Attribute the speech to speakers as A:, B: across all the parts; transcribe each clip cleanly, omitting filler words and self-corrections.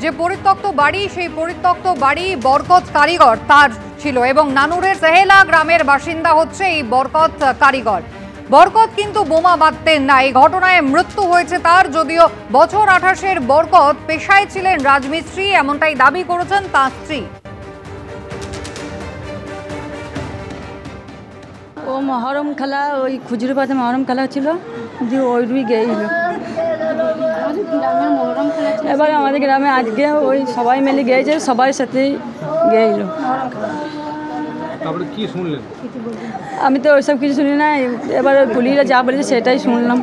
A: যে পরিত্যক্ত বাড়ি, সেই পরিত্যক্ত বাড়ি বরকত কারিগর তার ছিল এবং নানুরের সেহেলা গ্রামের বাসিন্দা হচ্ছে এই বরকত কারিগর। বরকত কিন্তু বোমা বাঁধতেন না। এই ঘটনায় মৃত্যু হয়েছে তার। যদিও বছর 28-এর বরকত পেশায় ছিলেন রাজমিস্ত্রি, এমনটাই দাবি করেছেন তাঁর স্ত্রী।
B: ও মহরম খেলা, ওই খুজুরিপাতে মহরম খেলা ছিল, দিয়ে ওই গেছিল। এবার আমাদের গ্রামে আজকে ওই সবাই মিলে গিয়েছে, সবাই সাথেই গেছিল।
C: কি শুনলেন?
B: আমি তো ওইসব কিছু শুনি না, এবার পুলিশরা যা বলেছে সেটাই শুনলাম।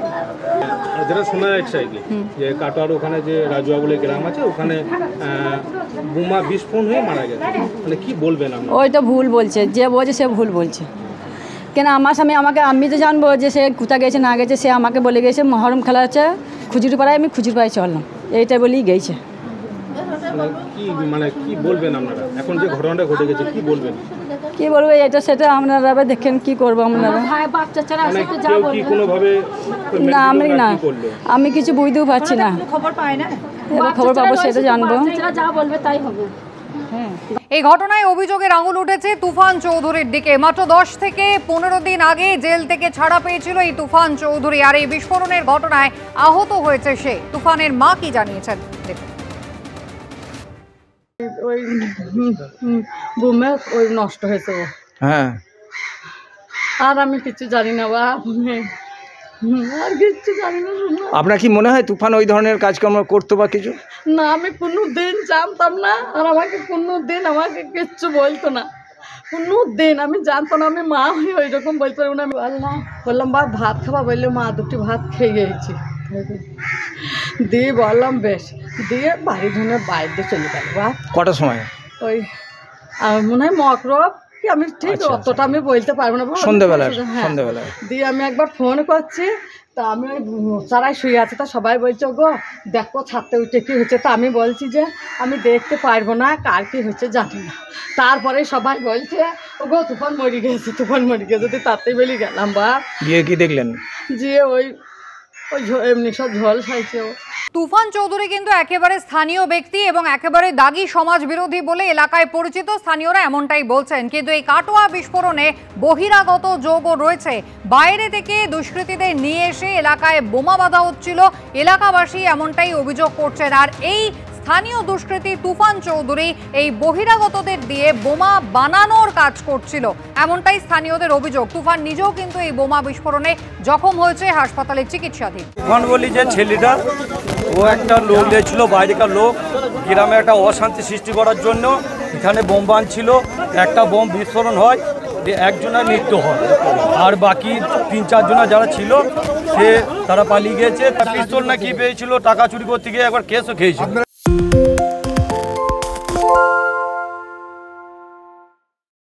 C: যেটা শোনা যাচ্ছে আর কি, যে কাটোয়ার ওখানে যে রাজুয়া বলে গ্রাম আছে, ওখানে বোমা বিস্ফোরণ হয়ে মারা গেছে। মানে কি বলবেন আপনি?
B: ওইটা ভুল বলছে, যে বলছে সে ভুল বলছে। কেন আমার স্বামী আমি তো জানবো যে সে কোথা গেছে না গেছে। সে আমাকে বলে গেছে মহরম খেলা আছে খুজুরিপাড়ায়, আমি খুজুরিপাড়ায় চললাম, এইটা বলেই গেছে।
C: মানে কি বলবেন আপনারা এখন যে ঘটনাটা ঘটে গেছে, কি বলবেন?
B: কি বলবো, এটা সেটা আপনারা দেখেন, কি করবো আপনারা। না আমি কিছু বুঝতেও পারছি না, এবার খবর পাবো সেটা জানবো।
A: এই ঘটনায় অভিযোগের আঙুল উঠেছে তুফান চৌধুরীর দিকে। মাত্র 10 থেকে 15 দিন আগে জেল থেকে ছাড়া পেয়েছিল এই তুফান চৌধুরী, আর এই বিস্ফোরণের ঘটনায় আহত হয়েছে সে। তুফানের মা কি জানিয়েছেন দেখুন।
B: ওই বোমে ওই নষ্ট হয়েছে ও।
D: হ্যাঁ,
B: আর আমি কিছু জানি না বা আর কিছু জানি না।
D: আপনার কি মনে হয় তুফান ওই ধরনের কাজকর্ম করতো বা কিছু?
B: না, আমি কোনো দিন জানতাম না, আর আমাকে কোনো দিন আমাকে কিচ্ছু বলতো না, কোনো দিন আমি জানতাম না। আমি মা হয়ে ওই রকম বলতে পারবো না। আমি বললাম বা ভাত খাবা, বললে মা দুটি ভাত খেয়ে গেছি। দিয়ে বললাম বেশ, দিয়ে বাড়ি ধরে বাইরে চলে গেল। বা
D: কটার সময়?
B: ওই মনে হয় মকরব কি, আমি ঠিক অতটা আমি বলতে পারবো না।
D: সন্ধ্যেবেলা।
B: দিয়ে আমি একবার ফোন করছি, তা আমি ওই চারাই শুয়ে আছে, তা সবাই বলছে গো দেখো ছাদতে উঠে কী হচ্ছে। তা আমি বলছি যে আমি দেখতে পারবো না, কার কী হচ্ছে জানি না। তারপরে সবাই বলছে ও গো তুফান মরে গেছে, তুফান মরে গেছে। তাতেই বলি গেলাম বা
D: গিয়ে কি দেখলেন?
B: যে ওই এমনি সব ঝোল খাইছে।
A: তুফান চৌধুরী কিন্তু একেবারে স্থানীয় ব্যক্তি এবং একেবারে দাগি সমাজ বিরোধী বলে এলাকায় পরিচিত। স্থানীয়রা এমনটাই বলছেন। কিন্তু এই কাটোয়া বিস্ফোরণে বহিরাগত যোগও রয়েছে। বাইরে থেকে দুষ্কৃতীদের নিয়ে এসে এলাকায় বোমা বাঁধা হচ্ছিল, এলাকাবাসী এমনটাই অভিযোগ করছেন। আর এই স্থানীয় দুষ্কৃতী তুফান চৌধুরী এই বহিরাগতদের দিয়ে বোমা বানানোর কাজ করছিল, এমনটাই স্থানীয়দের অভিযোগ। তুফান নিজেও কিন্তু এই বোমা বিস্ফোরণে জখম হয়েছে, হাসপাতালে চিকিৎসাধীন।
E: তুফান বলি যে ছেলেটা, ও একটা লোক দিয়েছিল, বাইরেকার লোক, গ্রামে একটা অশান্তি সৃষ্টি করার জন্য এখানে বোম বানছিল। একটা বোম বিস্ফোরণ হয়, একজনের মৃত্যু হয়, আর বাকি 3-4 জনা যারা ছিল তারা পালিয়ে গেছে। পিস্তল না কি পেয়েছিল, টাকা চুরি করতে গিয়ে একবার কেসও খেয়েছিল।